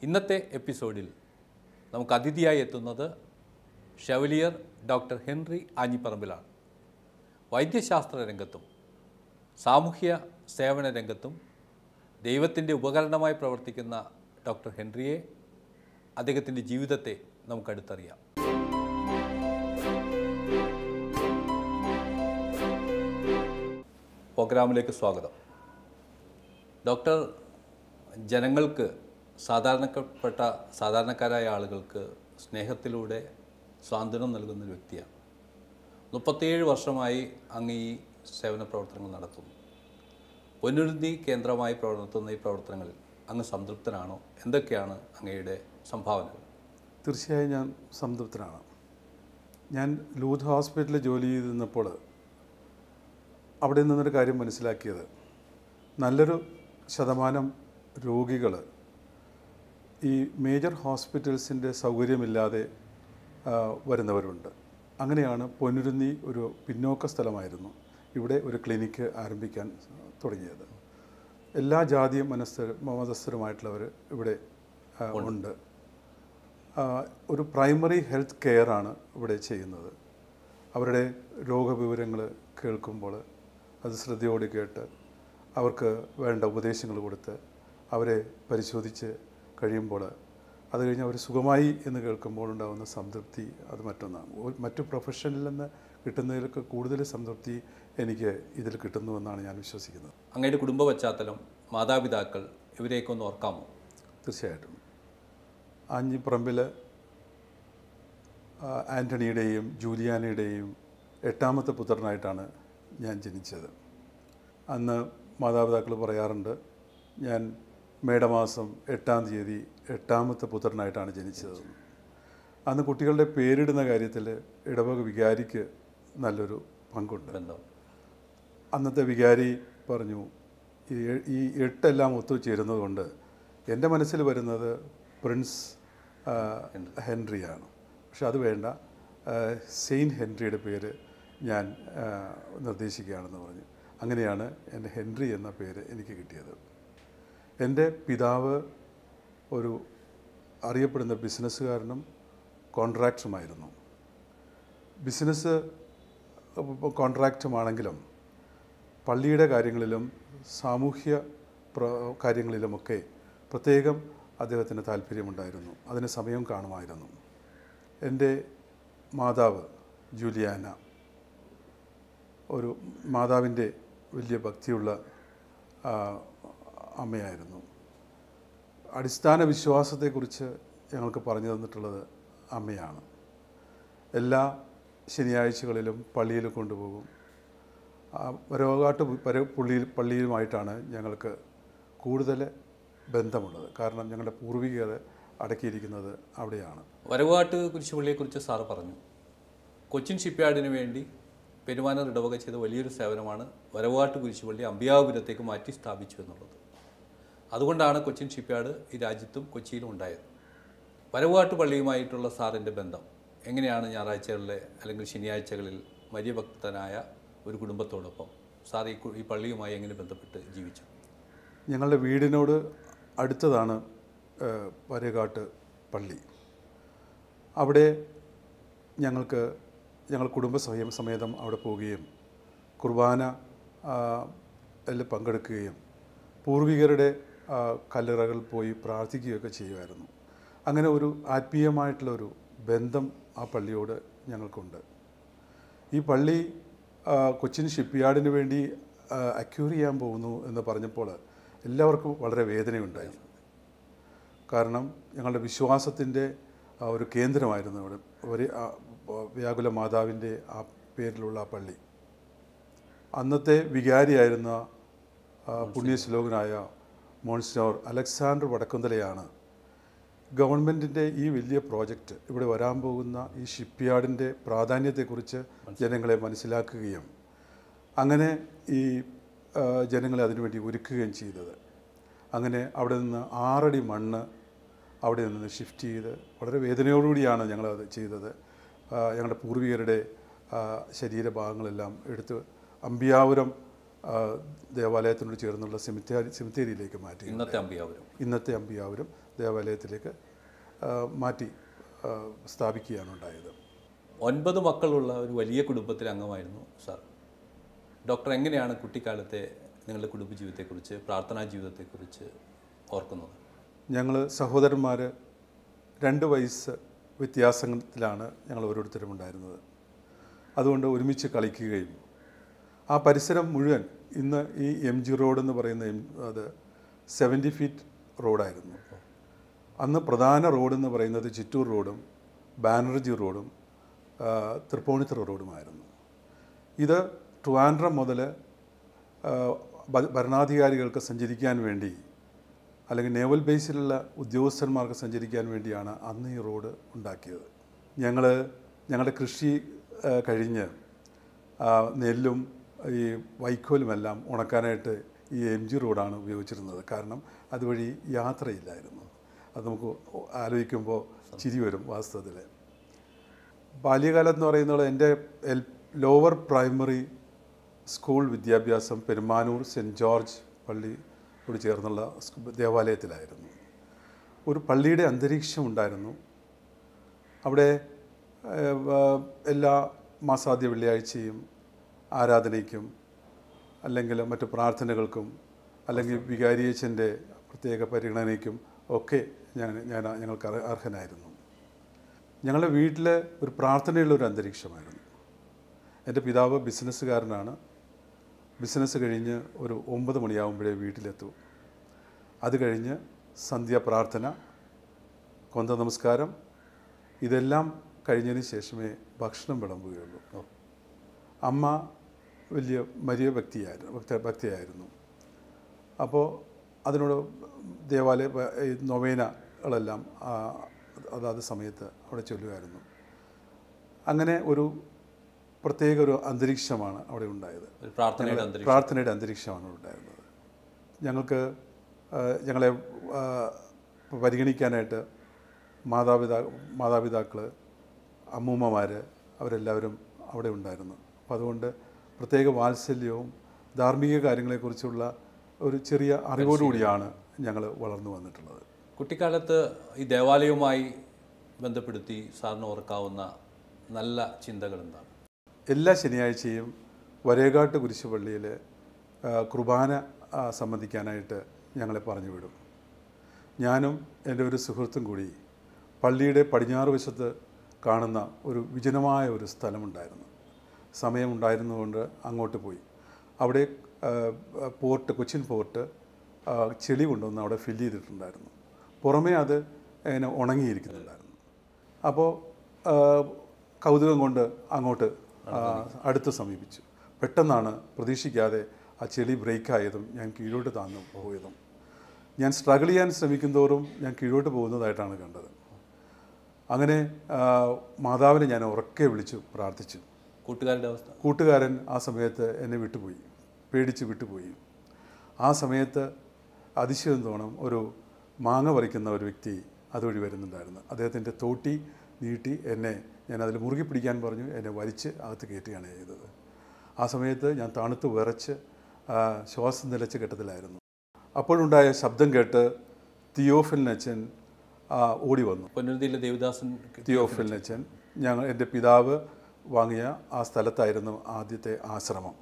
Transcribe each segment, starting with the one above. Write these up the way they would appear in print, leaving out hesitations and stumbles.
ഇന്നത്തെ എപ്പിസോഡിൽ നമുക്ക് അതിഥിയായി എത്തുന്നത് ഷെവലിയർ ഡോക്ടർ ഹെൻറി ആഞ്ഞിപ്പറമ്പിലാണ്. വൈദ്യശാസ്ത്ര രംഗത്തും സാമൂഹ്യ സേവന രംഗത്തും ദൈവത്തിൻ്റെ ഉപകരണമായി പ്രവർത്തിക്കുന്ന ഡോക്ടർ ഹെൻറിയെ, അദ്ദേഹത്തിൻ്റെ ജീവിതത്തെ നമുക്കടുത്തറിയാം. പ്രോഗ്രാമിലേക്ക് സ്വാഗതം. ഡോക്ടർ ജനങ്ങൾക്ക് സാധാരണക്കാരായ ആളുകൾക്ക് സ്നേഹത്തിലൂടെ സ്വാതന്ത്ര്യം നൽകുന്നൊരു വ്യക്തിയാണ്. 37 വർഷമായി അങ്ങ് ഈ സേവന പ്രവർത്തനങ്ങൾ നടത്തുന്നു. പൊന്നുരുന്നി കേന്ദ്രമായി നടത്തുന്ന ഈ പ്രവർത്തനങ്ങളിൽ അങ്ങ് സംതൃപ്തനാണോ? എന്തൊക്കെയാണ് അങ്ങയുടെ സംഭാവനകൾ? തീർച്ചയായും ഞാൻ സംതൃപ്തനാണ്. ഞാൻ ലൂത്ത് ഹോസ്പിറ്റലിൽ ജോലി ചെയ്തിരുന്നപ്പോൾ അവിടെ നിന്നൊരു കാര്യം മനസ്സിലാക്കിയത്, നല്ലൊരു ശതമാനം രോഗികൾ ഈ മേജർ ഹോസ്പിറ്റൽസിൻ്റെ സൗകര്യമില്ലാതെ വരുന്നവരുണ്ട്. അങ്ങനെയാണ് പൊന്നുരുന്നി ഒരു പിന്നോക്ക സ്ഥലമായിരുന്നു. ഇവിടെ ഒരു ക്ലിനിക്ക് ആരംഭിക്കാൻ തുടങ്ങിയത്. എല്ലാ ജാതി മതസ്ഥരുമായിട്ടുള്ളവർ ഇവിടെ ഉണ്ട്. ഒരു പ്രൈമറി ഹെൽത്ത് കെയറാണ് ഇവിടെ ചെയ്യുന്നത്. അവരുടെ രോഗവിവരങ്ങൾ കേൾക്കുമ്പോൾ അത് ശ്രദ്ധയോടെ കേട്ട് അവർക്ക് വേണ്ട ഉപദേശങ്ങൾ കൊടുത്ത് അവരെ പരിശോധിച്ച് കഴിയുമ്പോൾ അത് കഴിഞ്ഞ് അവർ സുഖമായി എന്ന് കേൾക്കുമ്പോൾ ഉണ്ടാകുന്ന സംതൃപ്തി അത് മറ്റൊന്നാണ്. മറ്റു പ്രൊഫഷനിൽ നിന്ന് കിട്ടുന്നതിലൊക്കെ കൂടുതൽ സംതൃപ്തി എനിക്ക് ഇതിൽ കിട്ടുന്നുവെന്നാണ് ഞാൻ വിശ്വസിക്കുന്നത്. അങ്ങയുടെ കുടുംബ പശ്ചാത്തലം, മാതാപിതാക്കൾ, ഇവരെയൊക്കെ ഒന്ന് ഓർക്കാമോ? തീർച്ചയായിട്ടും. ആഞ്ഞിപ്പറമ്പിൽ ആൻ്റണിയുടെയും ജൂലിയാനയുടെയും 8ാമത്തെ പുത്രനായിട്ടാണ് ഞാൻ ജനിച്ചത്. അന്ന് മാതാപിതാക്കൾ പറയാറുണ്ട്, ഞാൻ മേടമാസം 8-ാം തീയതി 8ാമത്തെ പുത്രനായിട്ടാണ് ജനിച്ചത്. അന്ന് കുട്ടികളുടെ പേരിടുന്ന കാര്യത്തിൽ ഇടവക വികാരിക്ക് നല്ലൊരു പങ്കുണ്ട്. അന്നത്തെ വികാരി പറഞ്ഞു, ഈ 8 ഒത്തുചേരുന്നതുകൊണ്ട് എൻ്റെ മനസ്സിൽ വരുന്നത് പ്രിൻസ് ഹെൻറിയാണ്. പക്ഷെ അത് വേണ്ട, സെയിൻറ്റ് ഹെൻറിയുടെ പേര് ഞാൻ നിർദ്ദേശിക്കുകയാണെന്ന് പറഞ്ഞു. അങ്ങനെയാണ് എൻ്റെ ഹെൻറി എന്ന പേര് എനിക്ക് കിട്ടിയത്. എൻ്റെ പിതാവ് ഒരു അറിയപ്പെടുന്ന ബിസിനസ്സുകാരനും കോൺട്രാക്ടറുമായിരുന്നു. ബിസിനസ് കോൺട്രാക്റ്റുമാണെങ്കിലും പള്ളിയുടെ കാര്യങ്ങളിലും സാമൂഹ്യ കാര്യങ്ങളിലുമൊക്കെ പ്രത്യേകം അദ്ദേഹത്തിന് താല്പര്യമുണ്ടായിരുന്നു. അതിന് സമയം കാണുമായിരുന്നു. എൻ്റെ മാതാവ് ജൂലിയാന ഒരു മാതാവിൻ്റെ വലിയ ഭക്തിയുള്ള അമ്മയായിരുന്നു. അടിസ്ഥാന വിശ്വാസത്തെക്കുറിച്ച് ഞങ്ങൾക്ക് പറഞ്ഞു തന്നിട്ടുള്ളത് അമ്മയാണ്. എല്ലാ ശനിയാഴ്ചകളിലും പള്ളിയിൽ കൊണ്ടുപോകും. വരവകാട്ട് പള്ളിയിലുമായിട്ടാണ് ഞങ്ങൾക്ക് കൂടുതൽ ബന്ധമുള്ളത്. കാരണം ഞങ്ങളുടെ പൂർവികത അടക്കിയിരിക്കുന്നത് അവിടെയാണ്. വരവാട്ട് കുരിശുപള്ളിയെക്കുറിച്ച് സാറ് പറഞ്ഞു. കൊച്ചിൻ ഷിപ്പ്യാർഡിന് വേണ്ടി പെരുമാനൂർ ഇടവക ചെയ്ത വലിയൊരു സേവനമാണ് വരവാട്ട് കുരിശുപള്ളി അമ്പിയാപുരത്തേക്ക് മാറ്റി സ്ഥാപിച്ചു എന്നുള്ളത്. അതുകൊണ്ടാണ് കൊച്ചിൻ ഷിപ്പ്യാർഡ് ഈ രാജ്യത്തും കൊച്ചിയിലും ഉണ്ടായത്. വരവാട്ട് പള്ളിയുമായിട്ടുള്ള സാറിൻ്റെ ബന്ധം എങ്ങനെയാണ്? ഞായറാഴ്ചകളിലെ അല്ലെങ്കിൽ ശനിയാഴ്ചകളിൽ മര്യഭക്തനായ ഒരു കുടുംബത്തോടൊപ്പം സാർ ഈ പള്ളിയുമായി എങ്ങനെ ബന്ധപ്പെട്ട് ജീവിച്ചു? ഞങ്ങളുടെ വീടിനോട് അടുത്തതാണ് വരകാട്ട് പള്ളി. അവിടെ ഞങ്ങൾ കുടുംബസമേതം അവിടെ പോവുകയും കുർബാന എല്ലാം പങ്കെടുക്കുകയും പൂർവികരുടെ കല്ലറകൾ പോയി പ്രാർത്ഥിക്കുകയൊക്കെ ചെയ്യുമായിരുന്നു. അങ്ങനെ ഒരു ആത്മീയമായിട്ടുള്ളൊരു ബന്ധം ആ പള്ളിയോട് ഞങ്ങൾക്കുണ്ട്. ഈ പള്ളി കൊച്ചിൻ ഷിപ്പ്യാർഡിന് വേണ്ടി അക്യൂർ ചെയ്യാൻ പോകുന്നു എന്ന് പറഞ്ഞപ്പോൾ എല്ലാവർക്കും വളരെ വേദനയുണ്ടായി. കാരണം ഞങ്ങളുടെ വിശ്വാസത്തിൻ്റെ ഒരു കേന്ദ്രമായിരുന്നു ഇവിടെ. വ്യാകുല മാതാവിൻ്റെ ആ പേരിലുള്ള ആ പള്ളി. അന്നത്തെ വികാരിയായിരുന്ന പുണ്യശ്ലോകനായ മോൺസിനോർ അലക്സാണ്ടർ വടക്കുന്തലയാണ് ഗവൺമെൻറ്റിൻ്റെ ഈ വലിയ പ്രോജക്റ്റ്, ഇവിടെ വരാൻ പോകുന്ന ഈ ഷിപ്പ്യാർഡിൻ്റെ പ്രാധാന്യത്തെക്കുറിച്ച് ജനങ്ങളെ മനസ്സിലാക്കുകയും അങ്ങനെ ഈ ജനങ്ങളെ അതിനുവേണ്ടി ഒരുക്കുകയും ചെയ്തത്. അങ്ങനെ അവിടെ നിന്ന് 6 അടി മണ്ണ് അവിടെ നിന്ന് ഷിഫ്റ്റ് ചെയ്ത് വളരെ വേദനയോടുകൂടിയാണ് ഞങ്ങളത് ചെയ്തത്. ഞങ്ങളുടെ പൂർവികരുടെ ശരീരഭാഗങ്ങളെല്ലാം എടുത്ത് അമ്പിയാപുരം ദേവാലയത്തിനോട് ചേർന്നുള്ള സെമിത്തേരിയിലേക്ക് മാറ്റി. ഇന്നത്തെ അമ്പിയാപുരം ദേവാലയത്തിലേക്ക് മാറ്റി സ്ഥാപിക്കുകയാണ് ഉണ്ടായത്. 9 മക്കളുള്ള ഒരു വലിയ കുടുംബത്തിലെ അംഗമായിരുന്നു സാർ. ഡോക്ടർ എങ്ങനെയാണ് കുട്ടിക്കാലത്തെ നിങ്ങളുടെ കുടുംബജീവിതത്തെക്കുറിച്ച്, പ്രാർത്ഥനാ ജീവിതത്തെക്കുറിച്ച് ഓർക്കുന്നത്? ഞങ്ങൾ സഹോദരന്മാർ 2 വയസ്സ് വ്യത്യാസത്തിലാണ് ഞങ്ങൾ ഓരോരുത്തരും ഉണ്ടായിരുന്നത്. അതുകൊണ്ട് ഒരുമിച്ച് കളിക്കുകയും ആ പരിസരം മുഴുവൻ ഇന്ന് ഈ MG റോഡ് എന്ന് പറയുന്ന അത് 70 ഫീറ്റ് റോഡായിരുന്നു. അന്ന് പ്രധാന റോഡെന്ന് പറയുന്നത് ചിറ്റൂർ റോഡും ബാനർജി റോഡും തൃപ്പൂണിത്തുറ റോഡുമായിരുന്നു. ഇത് ട്രിവാൻഡ്രം മുതൽ ഭരണാധികാരികൾക്ക് സഞ്ചരിക്കാൻ വേണ്ടി, അല്ലെങ്കിൽ നേവൽ ബേസിലുള്ള ഉദ്യോഗസ്ഥന്മാർക്ക് സഞ്ചരിക്കാൻ വേണ്ടിയാണ് അന്ന് ഈ റോഡ് ഉണ്ടാക്കിയത്. ഞങ്ങളുടെ കൃഷി കഴിഞ്ഞ് നെല്ലും ഈ വൈക്കോലുമെല്ലാം ഉണക്കാനായിട്ട് ഈ MG റോഡാണ് ഉപയോഗിച്ചിരുന്നത്. കാരണം അതുവഴി യാത്രയില്ലായിരുന്നു. അത് നമുക്ക് ആലോചിക്കുമ്പോൾ ചിരി വരും വാസ്തവത്തിൽ. ബാല്യകാലം എന്ന് പറയുന്നത് എൻ്റെ ലോവർ പ്രൈമറി സ്കൂൾ വിദ്യാഭ്യാസം പെരുമാനൂർ സെൻറ്റ് ജോർജ് പള്ളിയോട് ചേർന്നുള്ള ദേവാലയത്തിലായിരുന്നു. ഒരു പള്ളിയുടെ അന്തരീക്ഷം ഉണ്ടായിരുന്നു. അവിടെ എല്ലാ മാസാദ്യ വെള്ളിയാഴ്ചയും ആരാധനയ്ക്കും അല്ലെങ്കിൽ മറ്റു പ്രാർത്ഥനകൾക്കും അല്ലെങ്കിൽ വികാരിയച്ഛൻ്റെ പ്രത്യേക പരിഗണനയ്ക്കും ഒക്കെ ഞങ്ങൾക്ക് അർഹനായിരുന്നു. ഞങ്ങളുടെ വീട്ടിൽ ഒരു പ്രാർത്ഥനയുള്ളൊരു അന്തരീക്ഷമായിരുന്നു. എൻ്റെ പിതാവ് ബിസിനസ്സുകാരനാണ്. ബിസിനസ് കഴിഞ്ഞ് ഒരു 9 മണിയാകുമ്പോഴേ വീട്ടിലെത്തൂ. അത് കഴിഞ്ഞ് സന്ധ്യാപ്രാർത്ഥന, കൊന്ത നമസ്കാരം, ഇതെല്ലാം കഴിഞ്ഞതിന് ശേഷമേ ഭക്ഷണം വിളമ്പുകയുള്ളൂ. അമ്മ വലിയ മരിയ ഭക്തിയായിരുന്നു. അപ്പോൾ അതിനോട് ദേവാലയ നൊവേനകളെല്ലാം അതാത് സമയത്ത് അവിടെ ചൊല്ലുമായിരുന്നു. അങ്ങനെ ഒരു പ്രത്യേക ഒരു അന്തരീക്ഷമാണ് അവിടെ ഉണ്ടായത്. പ്രാർത്ഥനയുടെ അന്തരീക്ഷമാണ് ഉണ്ടായിരുന്നത്. ഞങ്ങളെ പരിഗണിക്കാനായിട്ട് മാതാപിതാക്കൾ, അമ്മൂമ്മമാർ അവരെല്ലാവരും അവിടെ ഉണ്ടായിരുന്നു. അപ്പോൾ അതുകൊണ്ട് പ്രത്യേക വാത്സല്യവും ധാർമ്മിക കാര്യങ്ങളെക്കുറിച്ചുള്ള ഒരു ചെറിയ അറിവോടുകൂടിയാണ് ഞങ്ങൾ വളർന്നു വന്നിട്ടുള്ളത്. കുട്ടിക്കാലത്ത് ഈ ദേവാലയവുമായി ബന്ധപ്പെടുത്തി സാറിന് ഓർക്കാവുന്ന നല്ല ചിന്തകൾ എന്താണ്? എല്ലാ ശനിയാഴ്ചയും വരേകാട്ട് കുരിശുപള്ളിയിൽ കുർബാന സംബന്ധിക്കാനായിട്ട് ഞങ്ങളെ പറഞ്ഞു വിടും. ഞാനും എൻ്റെ ഒരു സുഹൃത്തും കൂടി പള്ളിയുടെ പടിഞ്ഞാറ് വശത്ത് കാണുന്ന ഒരു വിജനമായ ഒരു സ്ഥലമുണ്ടായിരുന്നു. സമയമുണ്ടായിരുന്നതുകൊണ്ട് അങ്ങോട്ട് പോയി. അവിടെ കൊച്ചിൻ പോർട്ട് ചെളി കൊണ്ടുവന്ന് അവിടെ ഫില്ല് ചെയ്തിട്ടുണ്ടായിരുന്നു. പുറമേ അത് ഇങ്ങനെ ഉണങ്ങിയിരിക്കുന്നുണ്ടായിരുന്നു. അപ്പോൾ കൗതുകം കൊണ്ട് അങ്ങോട്ട് അടുത്ത് സമീപിച്ചു. പെട്ടെന്നാണ് പ്രതീക്ഷിക്കാതെ ആ ചെളി ബ്രേക്കായതും ഞാൻ കീഴോട്ട് താന്നു പോയതും. ഞാൻ സ്ട്രഗിൾ ചെയ്യാൻ ശ്രമിക്കുന്തോറും ഞാൻ കീഴോട്ട് പോകുന്നതായിട്ടാണ് കണ്ടത്. അങ്ങനെ മാതാവിനെ ഞാൻ ഉറക്കെ വിളിച്ചു പ്രാർത്ഥിച്ചു. കൂട്ടുകാരൻ ആ സമയത്ത് എന്നെ വിട്ടുപോയി, പേടിച്ച് വിട്ടുപോയി. ആ സമയത്ത് അതിശയം തോന്നും, ഒരു മാങ്ങ പറിക്കുന്ന ഒരു വ്യക്തി അതുവഴി വരുന്നുണ്ടായിരുന്നു. അദ്ദേഹത്തിൻ്റെ തോട്ടി നീട്ടി ഞാൻ അതിൽ മുറുകി പിടിക്കാൻ പറഞ്ഞു. എന്നെ വലിച്ച് അകത്ത് കയറ്റുകയാണ് ചെയ്തത്. ആ സമയത്ത് ഞാൻ തണുത്ത് വിറച്ച് ശ്വാസം നിലച്ച ഘട്ടത്തിലായിരുന്നു. അപ്പോഴുണ്ടായ ശബ്ദം കേട്ട് തിയോഫിലിനച്ഛൻ ഓടി വന്നു. പൊന്നുരുത്തിയിലെ ദേവദാസൻ തിയോഫിലിനച്ഛൻ എൻ്റെ പിതാവ് വാങ്ങിയ ആ സ്ഥലത്തായിരുന്നു ആദ്യത്തെ ആശ്രമം.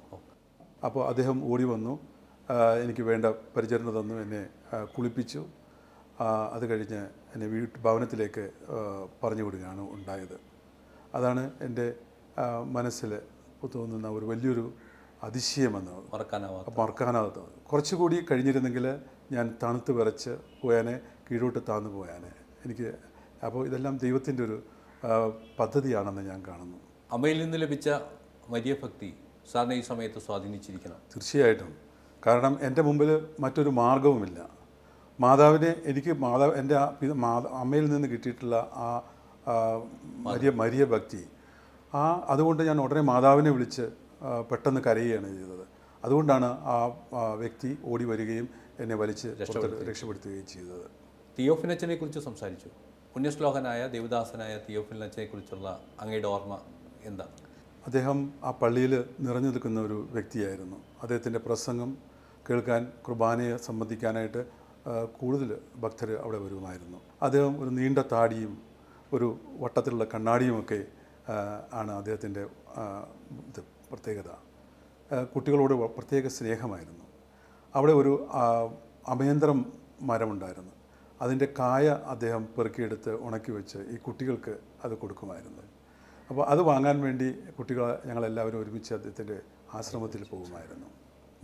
അപ്പോൾ അദ്ദേഹം ഓടി വന്നു, എനിക്ക് വേണ്ട പരിചരണം തന്നു, എന്നെ കുളിപ്പിച്ചു. അത് കഴിഞ്ഞ് എന്നെ ഭവനത്തിലേക്ക് പറഞ്ഞു വിടുകയാണ് ഉണ്ടായത്. അതാണ് എൻ്റെ മനസ്സിൽ തോന്നുന്ന ഒരു വലിയൊരു അതിശയമെന്ന് മറക്കാനാവാത്തത്. കുറച്ചുകൂടി കഴിഞ്ഞിരുന്നെങ്കിൽ ഞാൻ തണുത്ത് വിറച്ച് പോയാനെ, കീഴോട്ട് താന്നു പോയാനെ. അപ്പോൾ ഇതെല്ലാം ദൈവത്തിൻ്റെ ഒരു പദ്ധതിയാണെന്ന് ഞാൻ കാണുന്നു. അമ്മയിൽ നിന്ന് ലഭിച്ച വലിയ ഭക്തി സാറിനെ ഈ സമയത്ത് സ്വാധീനിച്ചിരിക്കണം. തീർച്ചയായിട്ടും. കാരണം എൻ്റെ മുമ്പിൽ മറ്റൊരു മാർഗവുമില്ല. മാതാവിനെ എൻ്റെ അമ്മയിൽ നിന്ന് കിട്ടിയിട്ടുള്ള ആ മരിയ ഭക്തി, അതുകൊണ്ട് ഞാൻ ഉടനെ മാതാവിനെ വിളിച്ച് പെട്ടെന്ന് കരയുകയാണ് ചെയ്തത്. അതുകൊണ്ടാണ് ആ വ്യക്തി ഓടി വരികയും എന്നെ വലിച്ച് രക്ഷപ്പെടുത്തുകയും ചെയ്തത്. തിയോഫിലച്ചനെ കുറിച്ച് സംസാരിച്ചു. പുണ്യശ്ലോകനായ ദേവദാസനായ തിയോഫിലച്ചനെ കുറിച്ചുള്ള അങ്ങയുടെ ഓർമ്മ എന്താണ്? അദ്ദേഹം ആ പള്ളിയിൽ നിറഞ്ഞു നിൽക്കുന്ന ഒരു വ്യക്തിയായിരുന്നു. അദ്ദേഹത്തിൻ്റെ പ്രസംഗം കേൾക്കാൻ, കുർബാനയെ സംബന്ധിക്കാനായിട്ട് കൂടുതൽ ഭക്തർ അവിടെ വരുമായിരുന്നു. അദ്ദേഹം ഒരു നീണ്ട താടിയും ഒരു വട്ടത്തിലുള്ള കണ്ണാടിയുമൊക്കെ ആണ് അദ്ദേഹത്തിൻ്റെ ഇത് പ്രത്യേകത. കുട്ടികളോട് പ്രത്യേക സ്നേഹമായിരുന്നു. അവിടെ ഒരു അമയന്തരം മരമുണ്ടായിരുന്നു. അതിൻ്റെ കായ അദ്ദേഹം പെറുക്കിയെടുത്ത് ഉണക്കി വെച്ച് ഈ കുട്ടികൾക്ക് അത് കൊടുക്കുമായിരുന്നു. അപ്പോൾ അത് വാങ്ങാൻ വേണ്ടി കുട്ടികൾ ഞങ്ങളെല്ലാവരും ഒരുമിച്ച് അദ്ദേഹത്തിൻ്റെ ആശ്രമത്തിൽ പോകുമായിരുന്നു.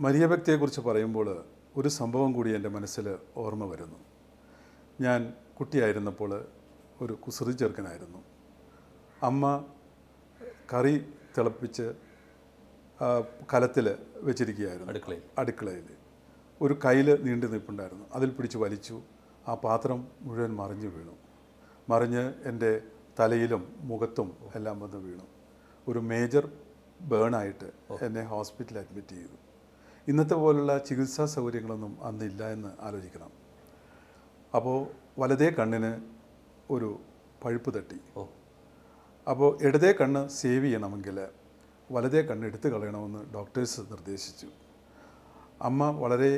മരിയ ഭക്തിയെക്കുറിച്ച് പറയുമ്പോൾ ഒരു സംഭവം കൂടി എൻ്റെ മനസ്സിൽ ഓർമ്മ വരുന്നു. ഞാൻ കുട്ടിയായിരുന്നപ്പോൾ ഒരു കുസൃതി ചെറുക്കനായിരുന്നു. അമ്മ കറി തിളപ്പിച്ച് കലത്തിൽ വെച്ചിരിക്കുകയായിരുന്നു. അടുക്കളയിൽ ഒരു കയ്യിൽ നീണ്ടു നിൽപ്പുണ്ടായിരുന്നു. അതിൽ പിടിച്ച് വലിച്ചു. ആ പാത്രം മുഴുവൻ മറിഞ്ഞു വീണു. മറിഞ്ഞ് എൻ്റെ തലയിലും മുഖത്തും എല്ലാം വന്ന് വീണു. ഒരു മേജർ ബേണായിട്ട് എന്നെ ഹോസ്പിറ്റലിൽ അഡ്മിറ്റ് ചെയ്തു. ഇന്നത്തെ പോലുള്ള ചികിത്സാ സൗകര്യങ്ങളൊന്നും അന്നില്ല എന്ന് ആലോചിക്കണം. അപ്പോൾ വലതേ കണ്ണിന് ഒരു പഴുപ്പ് തട്ടി. അപ്പോൾ ഇടതേ കണ്ണ് സേവ് ചെയ്യണമെങ്കിൽ വലതേ കണ്ണ് എടുത്തു കളയണമെന്ന് ഡോക്ടേഴ്സ് നിർദ്ദേശിച്ചു. അമ്മ വളരെ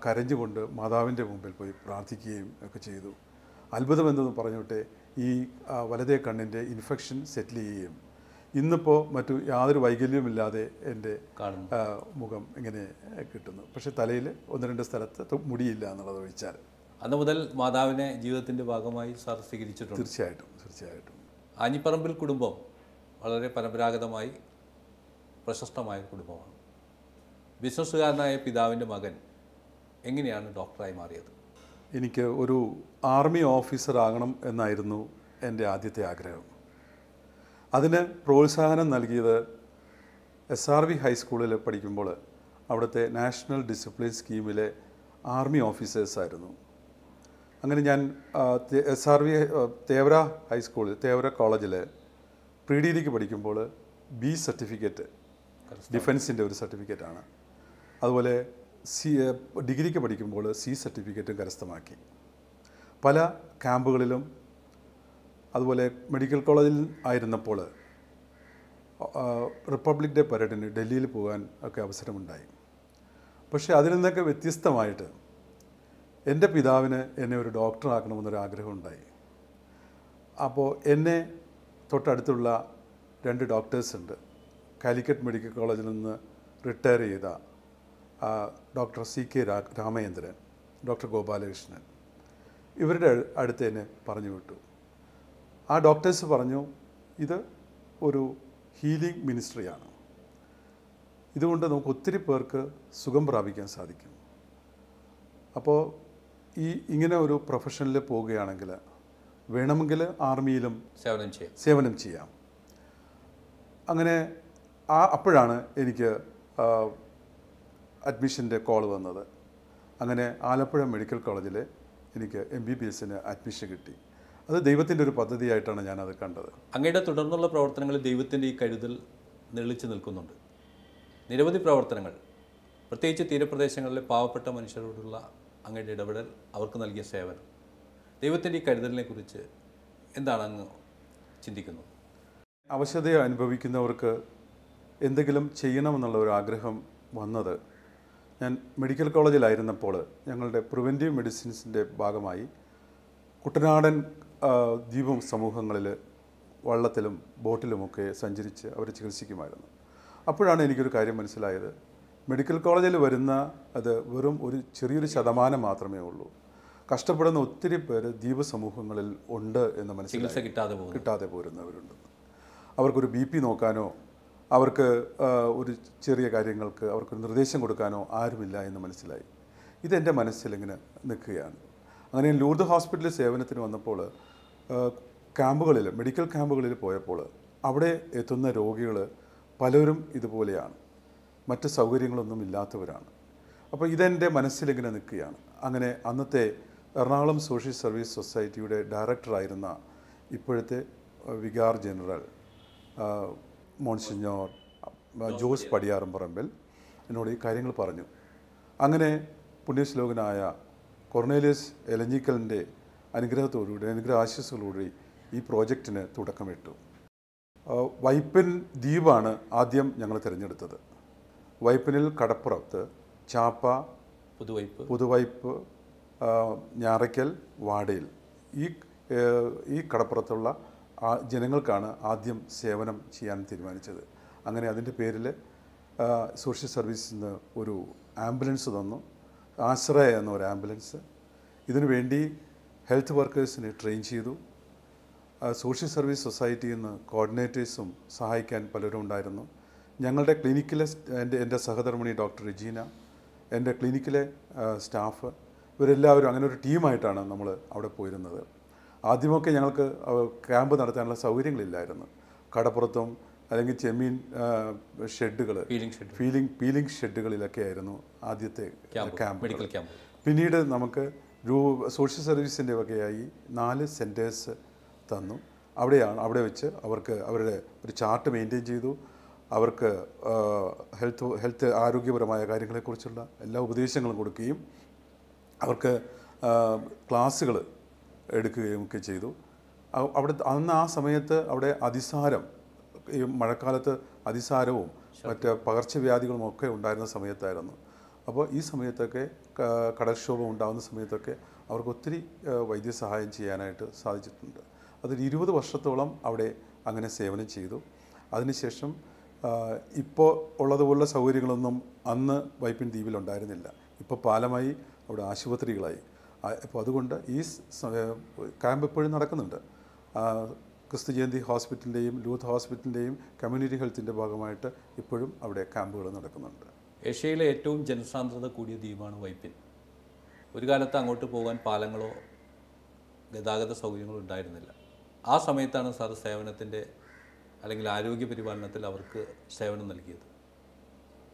കരഞ്ഞുകൊണ്ട് മാതാവിൻ്റെ മുമ്പിൽ പോയി പ്രാർത്ഥിക്കുകയും ഒക്കെ ചെയ്തു. അത്ഭുതമെന്ന് പറഞ്ഞോട്ടെ, ഈ വലതേ കണ്ണിൻ്റെ ഇൻഫെക്ഷൻ സെറ്റിൽ ചെയ്യുകയും ഇന്നിപ്പോൾ മറ്റു യാതൊരു വൈകല്യവുമില്ലാതെ എൻ്റെ മുഖം ഇങ്ങനെ കിട്ടുന്നു. പക്ഷേ തലയിൽ 1-2 സ്ഥലത്ത് മുടിയില്ല എന്നുള്ളത് ഒഴിച്ചാൽ. അന്ന് മുതൽ മാതാവിനെ ജീവിതത്തിൻ്റെ ഭാഗമായി സാർ സ്വീകരിച്ചിട്ടുണ്ട്. തീർച്ചയായിട്ടും. ആഞ്ഞിപ്പറമ്പിൽ കുടുംബം വളരെ പരമ്പരാഗതമായി പ്രശസ്തമായ കുടുംബമാണ്. ബിസിനസ്സുകാരനായ പിതാവിൻ്റെ മകൻ എങ്ങനെയാണ് ഡോക്ടറായി മാറിയത്? എനിക്ക് ഒരു ആർമി ഓഫീസർ ആകണം എന്നായിരുന്നു എൻ്റെ ആദ്യത്തെ ആഗ്രഹം. അതിന് പ്രോത്സാഹനം നൽകിയത് SRV ഹൈസ്കൂളിൽ പഠിക്കുമ്പോൾ അവിടുത്തെ നാഷണൽ ഡിസിപ്ലിൻ സ്കീമിലെ ആർമി ഓഫീസേഴ്സായിരുന്നു. അങ്ങനെ ഞാൻ SRV തേവര ഹൈസ്കൂളിൽ തേവര കോളേജിൽ പ്രീ ഡിഗ്രിക്ക് പഠിക്കുമ്പോൾ B സർട്ടിഫിക്കറ്റ്, ഡിഫൻസിൻ്റെ ഒരു സർട്ടിഫിക്കറ്റാണ്. അതുപോലെ ഡിഗ്രിക്ക് പഠിക്കുമ്പോൾ C സർട്ടിഫിക്കറ്റും കരസ്ഥമാക്കി. പല ക്യാമ്പുകളിലും അതുപോലെ മെഡിക്കൽ കോളേജിൽ ആയിരുന്നപ്പോൾ റിപ്പബ്ലിക് ഡേ പരേഡിന് ഡൽഹിയിൽ പോകാൻ ഒക്കെ അവസരമുണ്ടായി. പക്ഷേ അതിൽ നിന്നൊക്കെ വ്യത്യസ്തമായിട്ട് എൻ്റെ പിതാവിന് എന്നെ ഒരു ഡോക്ടറാക്കണമെന്നൊരു ആഗ്രഹമുണ്ടായി. അപ്പോൾ എന്നെ തൊട്ടടുത്തുള്ള 2 ഡോക്ടേഴ്സ് ഉണ്ട്. കാലിക്കറ്റ് മെഡിക്കൽ കോളേജിൽ നിന്ന് റിട്ടയർ ചെയ്ത doctor CK Ramachandran, doctor Gopalakrishnan, ഇവരുടെ അടുത്ത് എന്നെ പറഞ്ഞു വിട്ടു. ആ ഡോക്ടേഴ്സ് പറഞ്ഞു, ഇത് ഒരു ഹീലിംഗ് മിനിസ്ട്രിയാണ്, ഇതുകൊണ്ട് നമുക്ക് ഒത്തിരി പേർക്ക് സുഖം പ്രാപിക്കാൻ സാധിക്കും. അപ്പോൾ ഇങ്ങനെ ഒരു പ്രൊഫഷനിൽ പോവുകയാണെങ്കിൽ വേണമെങ്കിൽ ആർമിയിലും സേവനം ചെയ്യാം. അങ്ങനെ അപ്പോഴാണ് എനിക്ക് അഡ്മിഷൻ്റെ കോൾ വന്നത്. അങ്ങനെ ആലപ്പുഴ മെഡിക്കൽ കോളേജിൽ എനിക്ക് MBBSന് അഡ്മിഷൻ കിട്ടി. അത് ദൈവത്തിൻ്റെ ഒരു പദ്ധതിയായിട്ടാണ് ഞാനത് കണ്ടത്. അങ്ങയുടെ തുടർന്നുള്ള പ്രവർത്തനങ്ങളിൽ ദൈവത്തിൻ്റെ ഈ കരുതൽ നിളിച്ചു നിൽക്കുന്നുണ്ട്. നിരവധി പ്രവർത്തനങ്ങൾ, പ്രത്യേകിച്ച് തീരപ്രദേശങ്ങളിലെ പാവപ്പെട്ട മനുഷ്യരോടുള്ള അങ്ങയുടെ ഇടപെടൽ, അവർക്ക് നൽകിയ സേവനം, ദൈവത്തിൻ്റെ ഈ കരുതലിനെ കുറിച്ച് എന്താണ് അങ്ങ് ചിന്തിക്കുന്നത്? അവശത അനുഭവിക്കുന്നവർക്ക് എന്തെങ്കിലും ചെയ്യണമെന്നുള്ള ഒരു ആഗ്രഹം വന്നത് ഞാൻ മെഡിക്കൽ കോളേജിലായിരുന്നപ്പോൾ ഞങ്ങളുടെ പ്രിവെൻറ്റീവ് മെഡിസിൻസിൻ്റെ ഭാഗമായി കുട്ടനാടൻ ദ്വീപ് സമൂഹങ്ങളിൽ വള്ളത്തിലും ബോട്ടിലുമൊക്കെ സഞ്ചരിച്ച് അവർ ചികിത്സിക്കുമായിരുന്നു. അപ്പോഴാണ് എനിക്കൊരു കാര്യം മനസ്സിലായത്. മെഡിക്കൽ കോളേജിൽ വരുന്ന അത് വെറും ഒരു ചെറിയൊരു ശതമാനം മാത്രമേ ഉള്ളൂ. കഷ്ടപ്പെടുന്ന ഒത്തിരി പേര് ദ്വീപ് സമൂഹങ്ങളിൽ ഉണ്ട് എന്ന് മനസ്സിലായി. കിട്ടാതെ പോരുന്നവരുണ്ട്. അവർക്കൊരു BP നോക്കാനോ അവർക്ക് ഒരു ചെറിയ കാര്യങ്ങൾക്ക് അവർക്കൊരു നിർദ്ദേശം കൊടുക്കാനോ ആരുമില്ല എന്ന് മനസ്സിലായി. ഇതെൻ്റെ മനസ്സിലിങ്ങനെ നിൽക്കുകയാണ്. അങ്ങനെ ലൂർദ് ഹോസ്പിറ്റലിൽ സേവനത്തിന് വന്നപ്പോൾ ക്യാമ്പുകളിൽ, മെഡിക്കൽ ക്യാമ്പുകളിൽ പോയപ്പോൾ അവിടെ എത്തുന്ന രോഗികൾ പലരും ഇതുപോലെയാണ്, മറ്റ് സൗകര്യങ്ങളൊന്നും ഇല്ലാത്തവരാണ്. അപ്പോൾ ഇതെൻ്റെ മനസ്സിലിങ്ങനെ നിൽക്കുകയാണ്. അങ്ങനെ അന്നത്തെ എറണാകുളം സോഷ്യൽ സർവീസ് സൊസൈറ്റിയുടെ ഡയറക്ടറായിരുന്ന ഇപ്പോഴത്തെ വികാർ ജനറൽ മോൺസിഞ്ഞോർ ജോസ് പടിയാറമ്പറമ്പിൽ എന്നോട് ഈ കാര്യങ്ങൾ പറഞ്ഞു. അങ്ങനെ പുണ്യശ്ലോകനായ കൊർണേലിയസ് എലഞ്ഞിക്കലിൻ്റെ അനുഗ്രഹാശിസുകളോടുകൂടി ഈ പ്രോജക്റ്റിന് തുടക്കമിട്ടു. വൈപ്പിൻ ദ്വീപാണ് ആദ്യം ഞങ്ങൾ തിരഞ്ഞെടുത്തത്. വൈപ്പിനിൽ കടപ്പുറത്ത് ചാപ്പ, പുതുവൈപ്പ്, ഞാറയ്ക്കൽ, വാടയിൽ ഈ ഈ കടപ്പുറത്തുള്ള ജനങ്ങൾക്കാണ് ആദ്യം സേവനം ചെയ്യാൻ തീരുമാനിച്ചത്. അങ്ങനെ അതിൻ്റെ പേരിൽ സോഷ്യൽ സർവീസിൽ നിന്ന് ഒരു ആംബുലൻസ് തന്നു, ആശ്രയ എന്നൊരു ആംബുലൻസ്. ഇതിനു വേണ്ടി ഹെൽത്ത് വർക്കേഴ്സിനെ ട്രെയിൻ ചെയ്തു. സോഷ്യൽ സർവീസ് സൊസൈറ്റിയിൽ നിന്ന് കോർഡിനേറ്റേഴ്സും സഹായിക്കാൻ പലരും ഉണ്ടായിരുന്നു. ഞങ്ങളുടെ ക്ലിനിക്കിലെ എൻ്റെ സഹധർമ്മിണി ഡോക്ടർ റെജീന, എൻ്റെ ക്ലിനിക്കിലെ സ്റ്റാഫ്, ഇവരെല്ലാവരും അങ്ങനെ ഒരു ടീമായിട്ടാണ് നമ്മൾ അവിടെ പോയിരുന്നത്. ആദ്യമൊക്കെ ഞങ്ങൾക്ക് ക്യാമ്പ് നടത്താനുള്ള സൗകര്യങ്ങളില്ലായിരുന്നു. കടപ്പുറത്തും അല്ലെങ്കിൽ ചെമ്മീൻ ഷെഡുകൾ, പീലിംഗ് ഷെഡുകളിലൊക്കെ ആയിരുന്നു ആദ്യത്തെ ക്യാമ്പ്. പിന്നീട് നമുക്ക് സോഷ്യൽ സർവീസിൻ്റെ വകയായി 4 സെൻറ്റേഴ്സ് തന്നു. അവിടെ വെച്ച് അവർക്ക് അവരുടെ ഒരു ചാർട്ട് മെയിൻറ്റെയിൻ ചെയ്തു. അവർക്ക് ഹെൽത്ത് ആരോഗ്യപരമായ കാര്യങ്ങളെക്കുറിച്ചുള്ള എല്ലാ ഉപദേശങ്ങളും കൊടുക്കുകയും അവർക്ക് ക്ലാസ്സുകൾ എടുക്കുകയും ഒക്കെ ചെയ്തു. അവിടെ അന്ന് ആ സമയത്ത് അവിടെ അതിസാരം, ഈ മഴക്കാലത്ത് അതിസാരവും മറ്റ് പകർച്ചവ്യാധികളും ഒക്കെ ഉണ്ടായിരുന്ന സമയത്തായിരുന്നു. അപ്പോൾ ഈ സമയത്തൊക്കെ കടൽക്ഷോഭം ഉണ്ടാകുന്ന സമയത്തൊക്കെ അവർക്ക് ഒത്തിരി വൈദ്യസഹായം ചെയ്യാനായിട്ട് സാധിച്ചിട്ടുണ്ട്. അതൊരു 20 വർഷത്തോളം അവിടെ അങ്ങനെ സേവനം ചെയ്തു. അതിനുശേഷം ഇപ്പോൾ ഉള്ളതുപോലുള്ള സൗകര്യങ്ങളൊന്നും അന്ന് വൈപ്പിൻ ദ്വീപിലുണ്ടായിരുന്നില്ല. ഇപ്പോൾ പാലമായി, അവിടെ ആശുപത്രികളായി. അപ്പോൾ അതുകൊണ്ട് ഈ ക്യാമ്പ് എപ്പോഴും നടക്കുന്നുണ്ട്. ക്രിസ്തു ജയന്തി ഹോസ്പിറ്റലിൻ്റെയും ലൂത്ത് ഹോസ്പിറ്റലിൻ്റെയും കമ്മ്യൂണിറ്റി ഹെൽത്തിൻ്റെ ഭാഗമായിട്ട് ഇപ്പോഴും അവിടെ ക്യാമ്പുകൾ നടക്കുന്നുണ്ട്. ഏഷ്യയിലെ ഏറ്റവും ജനസാന്ദ്രത കൂടിയ ദ്വീപാണ് വൈപ്പിൻ. ഒരു കാലത്ത് അങ്ങോട്ട് പോകാൻ പാലങ്ങളോ ഗതാഗത സൗകര്യങ്ങളോ ഉണ്ടായിരുന്നില്ല. ആ സമയത്താണ് സാർ സേവനത്തിൻ്റെ അല്ലെങ്കിൽ ആരോഗ്യ പരിപാലനത്തിൽ അവർക്ക് സേവനം നൽകിയത്.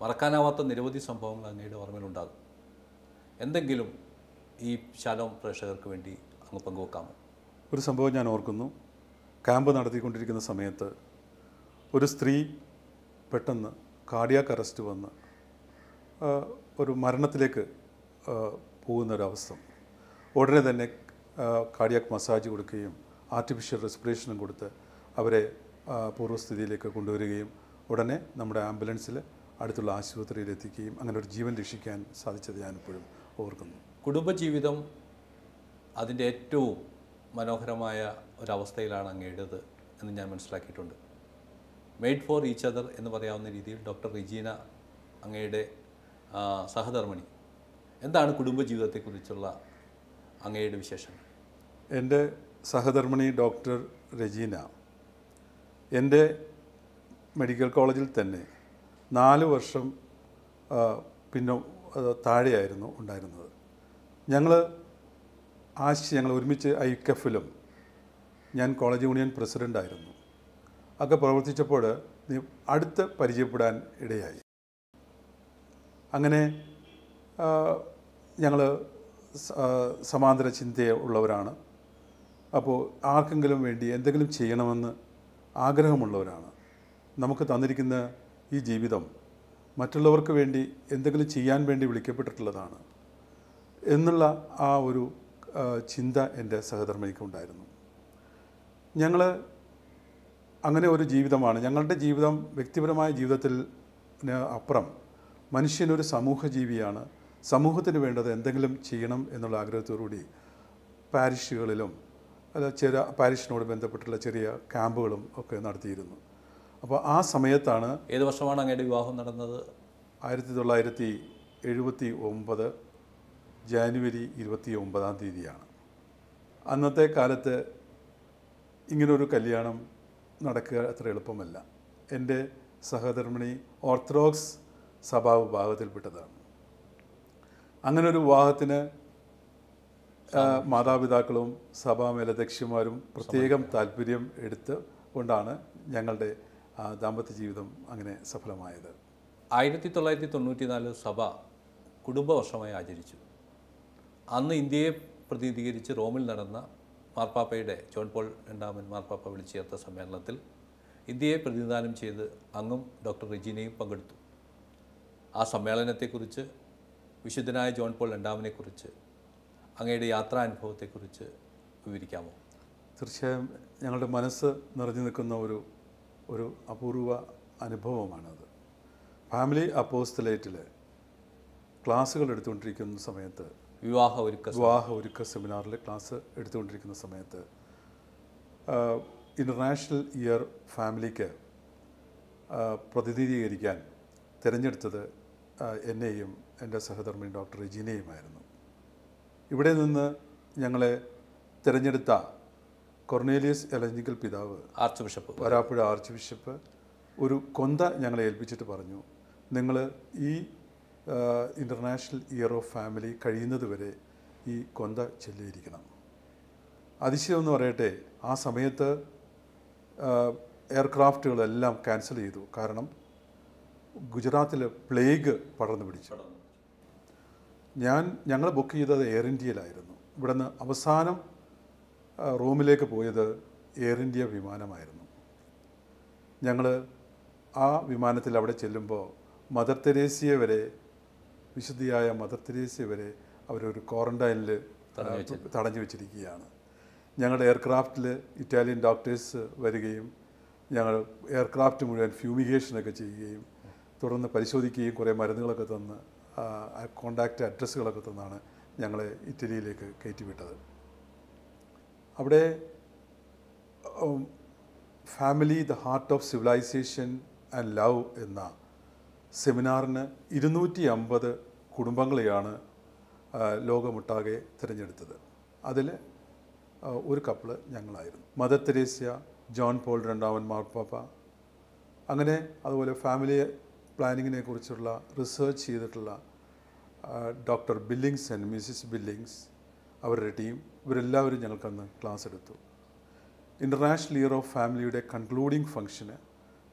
മറക്കാനാവാത്ത നിരവധി സംഭവങ്ങൾ അങ്ങയുടെ ഓർമ്മയിലുണ്ടാകും. എന്തെങ്കിലും ഈ ശാലോം പ്രേക്ഷകർക്ക് വേണ്ടി അങ്ങ് പങ്കുവെക്കാമോ? ഒരു സംഭവം ഞാൻ ഓർക്കുന്നു. ക്യാമ്പ് നടത്തിക്കൊണ്ടിരിക്കുന്ന സമയത്ത് ഒരു സ്ത്രീ പെട്ടെന്ന് കാർഡിയാക് അറസ്റ്റ് വന്ന് ഒരു മരണത്തിലേക്ക് പോകുന്നൊരവസ്ഥ. ഉടനെ തന്നെ കാർഡിയാക് മസാജ് കൊടുക്കുകയും ആർട്ടിഫിഷ്യൽ റെസ്പിറേഷനും കൊടുത്ത് അവരെ പൂർവ്വസ്ഥിതിയിലേക്ക് കൊണ്ടുവരികയും ഉടനെ നമ്മുടെ ആംബുലൻസിൽ അടുത്തുള്ള ആശുപത്രിയിൽ എത്തിക്കുകയും അങ്ങനെ ഒരു ജീവൻ രക്ഷിക്കാൻ സാധിച്ചത് ഞാനിപ്പോഴും ഓർക്കുന്നു. കുടുംബജീവിതം അതിൻ്റെ ഏറ്റവും മനോഹരമായ ഒരവസ്ഥയിലാണ് അങ്ങയുടേത് എന്ന് ഞാൻ മനസ്സിലാക്കിയിട്ടുണ്ട്. മെയ്ഡ് ഫോർ ഈച്ച് അതർ എന്ന് പറയാവുന്ന രീതിയിൽ ഡോക്ടർ റെജീന അങ്ങയുടെ സഹധർമ്മിണി. എന്താണ് കുടുംബജീവിതത്തെക്കുറിച്ചുള്ള അങ്ങയുടെ വിശേഷങ്ങൾ? എൻ്റെ സഹധർമ്മിണി ഡോക്ടർ റെജീന എൻ്റെ മെഡിക്കൽ കോളേജിൽ തന്നെ 4 വർഷം താഴെയായിരുന്നു ഉണ്ടായിരുന്നത്. ഞങ്ങൾ ഒരുമിച്ച് ഐക്കഫിലും ഞാൻ കോളേജ് യൂണിയൻ പ്രസിഡൻ്റായിരുന്നു. ഒക്കെ പ്രവർത്തിച്ചപ്പോൾ അടുത്ത് പരിചയപ്പെടാൻ ഇടയായി. അങ്ങനെ ഞങ്ങൾ സമാന്തര ചിന്തയുള്ളവരാണ്. അപ്പോൾ ആർക്കെങ്കിലും വേണ്ടി എന്തെങ്കിലും ചെയ്യണമെന്ന് ആഗ്രഹമുള്ളവരാണ്. നമുക്ക് തന്നിരിക്കുന്ന ഈ ജീവിതം മറ്റുള്ളവർക്ക് വേണ്ടി എന്തെങ്കിലും ചെയ്യാൻ വേണ്ടി വിളിക്കപ്പെട്ടിട്ടുള്ളതാണ് എന്നുള്ള ആ ഒരു ചിന്ത എൻ്റെ സഹധർമ്മിണിക്കുണ്ടായിരുന്നു. ഞങ്ങൾ അങ്ങനെ ഒരു ജീവിതമാണ് ഞങ്ങളുടെ ജീവിതം. വ്യക്തിപരമായ ജീവിതത്തിന് അപ്പുറം മനുഷ്യനൊരു സമൂഹ ജീവിയാണ്. സമൂഹത്തിന് വേണ്ടത് എന്തെങ്കിലും ചെയ്യണം എന്നുള്ള ആഗ്രഹത്തോടുകൂടി പാരിഷുകളിലും പാരിഷിനോട് ബന്ധപ്പെട്ടുള്ള ചെറിയ ക്യാമ്പുകളും ഒക്കെ നടത്തിയിരുന്നു. അപ്പോൾ ആ സമയത്താണ്. ഏത് വർഷമാണ് അങ്ങയുടെ വിവാഹം നടന്നത്? 1979 ജാനുവരി 29-ാം തീയതിയാണ്. അന്നത്തെ കാലത്ത് ഇങ്ങനൊരു കല്യാണം നടക്കുക അത്ര എളുപ്പമല്ല. എൻ്റെ സഹധർമ്മിണി ഓർത്തഡോക്സ് സഭാ വിഭാഗത്തിൽപ്പെട്ടതാണ്. അങ്ങനൊരു വിവാഹത്തിന് മാതാപിതാക്കളും സഭാ മേലധ്യക്ഷന്മാരും പ്രത്യേകം താല്പര്യം എടുത്ത് കൊണ്ടാണ് ഞങ്ങളുടെ ദാമ്പത്യ ജീവിതം അങ്ങനെ സഫലമായത്. 1994 സഭ കുടുംബവർഷമായി ആചരിച്ചു. അന്ന് ഇന്ത്യയെ പ്രതിനിധീകരിച്ച് റോമിൽ നടന്ന മാർപ്പാപ്പയുടെ ജോൺ പോൾ രണ്ടാമൻ മാർപ്പാപ്പ വിളിച്ചു ചേർത്ത സമ്മേളനത്തിൽ ഇന്ത്യയെ പ്രതിനിധാനം ചെയ്ത് അങ്ങും ഡോക്ടർ റെജീനയും പങ്കെടുത്തു. ആ സമ്മേളനത്തെക്കുറിച്ച്, വിശുദ്ധനായ ജോൺ പോൾ രണ്ടാമനെക്കുറിച്ച്, അങ്ങയുടെ യാത്രാനുഭവത്തെക്കുറിച്ച് വിവരിക്കാമോ? തീർച്ചയായും ഞങ്ങളുടെ മനസ്സ് നിറഞ്ഞു നിൽക്കുന്ന ഒരു അപൂർവ അനുഭവമാണത്. ഫാമിലി അപ്പോസ്തലേറ്റിൽ ക്ലാസ്സുകൾ എടുത്തുകൊണ്ടിരിക്കുന്ന സമയത്ത് വിവാഹ ഒരുക്ക സെമിനാറിൽ ക്ലാസ് എടുത്തുകൊണ്ടിരിക്കുന്ന സമയത്ത് ഇൻ്റർനാഷണൽ ഇയർ ഫാമിലിക്ക് പ്രതിനിധീകരിക്കാൻ തിരഞ്ഞെടുത്തത് എന്നെയും എൻ്റെ സഹധർമ്മിണി ഡോക്ടർ റെജീനയുമായിരുന്നു. ഇവിടെ നിന്ന് ഞങ്ങളെ തിരഞ്ഞെടുത്ത കൊർണേലിയസ് എലഞ്ഞിക്കൽ പിതാവ് archbishop Varapuzha archbishop ഒരു കൊന്ത ഞങ്ങളെ ഏൽപ്പിച്ചിട്ട് പറഞ്ഞു, നിങ്ങൾ ഈ ഇൻ്റർനാഷണൽ ഇയർ ഓഫ് ഫാമിലി കഴിയുന്നത് വരെ ഈ കൊന്ത ചൊല്ലിയിരിക്കണം. അതിശയം എന്ന് പറയട്ടെ, ആ സമയത്ത് എയർക്രാഫ്റ്റുകളെല്ലാം ക്യാൻസൽ ചെയ്തു. കാരണം ഗുജറാത്തിൽ പ്ലേഗ് പടർന്നു പിടിച്ചു. ഞങ്ങൾ ബുക്ക് ചെയ്തത് എയർ ഇന്ത്യയിലായിരുന്നു. ഇവിടെ നിന്ന് അവസാനം റോമിലേക്ക് പോയത് എയർ ഇന്ത്യ വിമാനമായിരുന്നു. ഞങ്ങൾ ആ വിമാനത്തിൽ അവിടെ ചെല്ലുമ്പോൾ മദർ തെരേസ്യയെ വരെ, വിശുദ്ധിയായ മദർ തെരേസ്യയെ വരെ അവരൊരു ക്വാറന്റൈനിൽ തടഞ്ഞു വെച്ചിരിക്കുകയാണ്. ഞങ്ങളുടെ എയർക്രാഫ്റ്റിൽ ഇറ്റാലിയൻ ഡോക്ടേഴ്സ് വരികയും ഞങ്ങൾ എയർക്രാഫ്റ്റ് മുഴുവൻ ഫ്യൂമിഗേഷനൊക്കെ ചെയ്യുകയും തുടർന്ന് പരിശോധിക്കുകയും കുറേ മരുന്നുകളൊക്കെ തന്ന് കോണ്ടാക്റ്റ് അഡ്രസ്സുകളൊക്കെ തന്നാണ് ഞങ്ങളെ ഇറ്റലിയിലേക്ക് കയറ്റിവിട്ടത്. അവിടെ family the heart of civilisation and love എന്ന സെമിനാറിന് 250 കുടുംബങ്ങളെയാണ് ലോകമൊട്ടാകെ തിരഞ്ഞെടുത്തത്. അതിൽ ഒരു കപ്പിള് ഞങ്ങളായിരുന്നു. മദർ തെരേസ്യ, ജോൺ പോൾ രണ്ടാമൻ മാർപ്പാപ്പ, അങ്ങനെ അതുപോലെ ഫാമിലി പ്ലാനിങ്ങിനെ കുറിച്ചുള്ള റിസർച്ച് ചെയ്തിട്ടുള്ള doctor Billings and Mrs Billings, അവരുടെ ടീം, ഇവരെല്ലാവരും ഞങ്ങൾക്കന്ന് ക്ലാസ് എടുത്തു. ഇൻ്റർനാഷണൽ ഇയർ ഓഫ് ഫാമിലിയുടെ കൺക്ലൂഡിംഗ് ഫംഗ്ഷന്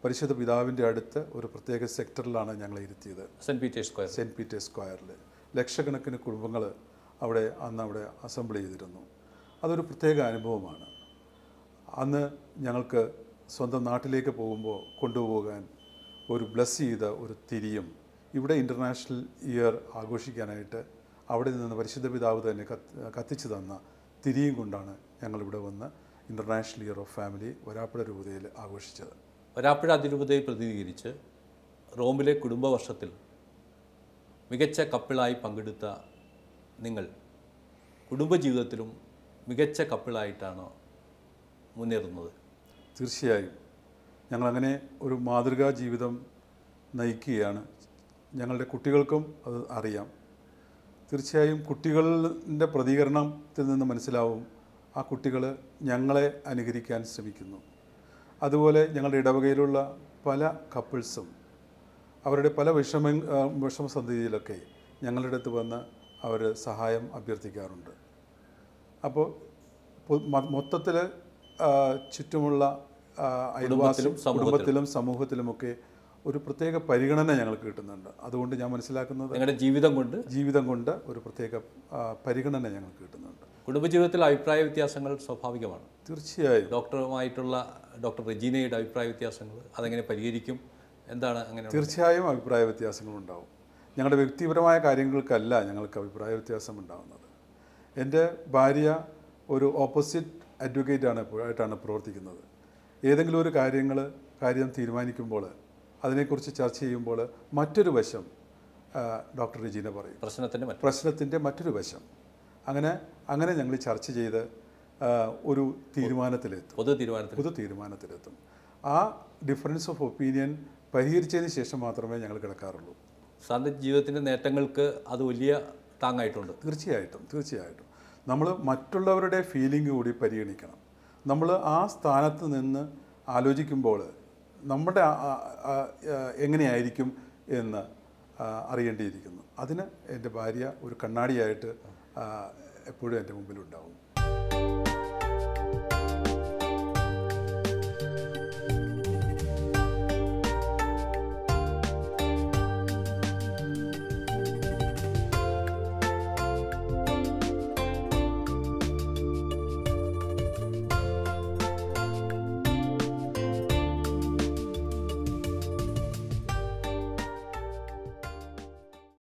പരിശുദ്ധ പിതാവിൻ്റെ അടുത്ത് ഒരു പ്രത്യേക സെക്ടറിലാണ് ഞങ്ങളെ ഇരുത്തിയത്. സെൻറ്റ് പീറ്റേഴ്സ് സ്ക്വയറിൽ ലക്ഷക്കണക്കിന് കുടുംബങ്ങൾ അന്ന് അവിടെ അസംബിൾ ചെയ്തിരുന്നു. അതൊരു പ്രത്യേക അനുഭവമാണ്. അന്ന് ഞങ്ങൾക്ക് സ്വന്തം നാട്ടിലേക്ക് പോകുമ്പോൾ കൊണ്ടുപോകാൻ ഒരു ബ്ലസ് ചെയ്ത ഒരു തിരിയും ഇവിടെ ഇൻ്റർനാഷണൽ ഇയർ ആഘോഷിക്കാനായിട്ട് അവിടെ നിന്ന് പരിശുദ്ധ പിതാവ് തന്നെ കത്തിച്ചു തന്ന തിരിയും കൊണ്ടാണ് ഞങ്ങളിവിടെ വന്ന് international year of family Varapuzha രൂപതയിൽ ആഘോഷിച്ചത്. വരാപ്പുഴ അതിരൂപതയെ പ്രതിനിധീകരിച്ച് റോമിലെ കുടുംബവർഷത്തിൽ മികച്ച കപ്പിളായി പങ്കെടുത്ത നിങ്ങൾ കുടുംബജീവിതത്തിലും മികച്ച കപ്പിളായിട്ടാണോ മുന്നേറുന്നത്? തീർച്ചയായും ഞങ്ങളങ്ങനെ ഒരു മാതൃകാ ജീവിതം നയിക്കുകയാണ്. ഞങ്ങളുടെ കുട്ടികൾക്കും അത് അറിയാം. തീർച്ചയായും കുട്ടികളുടെ പ്രതികരണത്തിൽ നിന്ന് മനസ്സിലാവും ആ കുട്ടികൾ ഞങ്ങളെ അനുകരിക്കാൻ ശ്രമിക്കുന്നു. അതുപോലെ ഞങ്ങളുടെ ഇടവകയിലുള്ള പല കപ്പിൾസും അവരുടെ പല വിഷമസന്ധിയിലൊക്കെ ഞങ്ങളുടെ അടുത്ത് വന്ന് അവർ സഹായം അഭ്യർത്ഥിക്കാറുണ്ട്. അപ്പോൾ മൊത്തത്തിൽ ചുറ്റുമുള്ള കുടുംബത്തിലും സമൂഹത്തിലുമൊക്കെ ഒരു പ്രത്യേക പരിഗണന ഞങ്ങൾക്ക് കിട്ടുന്നുണ്ട്. അതുകൊണ്ട് ഞാൻ മനസ്സിലാക്കുന്നത് ഞങ്ങളുടെ ജീവിതം കൊണ്ട് ഒരു പ്രത്യേക പരിഗണന ഞങ്ങൾക്ക് കിട്ടുന്നുണ്ട്. കുടുംബജീവിതത്തിൽ അഭിപ്രായ വ്യത്യാസങ്ങൾ സ്വാഭാവികമാണ്. തീർച്ചയായും ഡോക്ടർ റെജീനയുടെ അഭിപ്രായ വ്യത്യാസങ്ങൾ അതെങ്ങനെ പരിഹരിക്കും? എന്താണ് അങ്ങനെ? തീർച്ചയായും അഭിപ്രായ വ്യത്യാസങ്ങളുണ്ടാവും. ഞങ്ങളുടെ വ്യക്തിപരമായ കാര്യങ്ങൾക്കല്ല ഞങ്ങൾക്ക് അഭിപ്രായ വ്യത്യാസം ഉണ്ടാകുന്നത്. എൻ്റെ ഭാര്യ ഒരു ഓപ്പോസിറ്റ് ആയിട്ടാണ് പ്രവർത്തിക്കുന്നത്. ഏതെങ്കിലും ഒരു കാര്യം തീരുമാനിക്കുമ്പോൾ അതിനെക്കുറിച്ച് ചർച്ച ചെയ്യുമ്പോൾ മറ്റൊരു വശം ഡോക്ടർ റെജീന പറയും, പ്രശ്നത്തിൻ്റെ മറ്റൊരു വശം. അങ്ങനെ ഞങ്ങൾ ചർച്ച ചെയ്ത് ഒരു പൊതു തീരുമാനത്തിലെത്തും. ആ ഡിഫറൻസ് ഓഫ് ഒപ്പീനിയൻ പരിഹരിച്ചതിന് ശേഷം മാത്രമേ ഞങ്ങൾ കിടക്കാറുള്ളൂ. സാറിൻ്റെ ജീവിതത്തിൻ്റെ നേട്ടങ്ങൾക്ക് അത് വലിയ താങ്ങായിട്ടുണ്ട്. തീർച്ചയായിട്ടും നമ്മൾ മറ്റുള്ളവരുടെ ഫീലിംഗ് കൂടി പരിഗണിക്കണം. നമ്മൾ ആ സ്ഥാനത്ത് നിന്ന് ആലോചിക്കുമ്പോൾ നമ്മുടെ എങ്ങനെയായിരിക്കും എന്ന് അറിയേണ്ടിയിരിക്കുന്നു. അതിന് എൻ്റെ ഭാര്യ ഒരു കണ്ണാടിയായിട്ട് എപ്പോഴും എൻ്റെ മുമ്പിലുണ്ടാവും.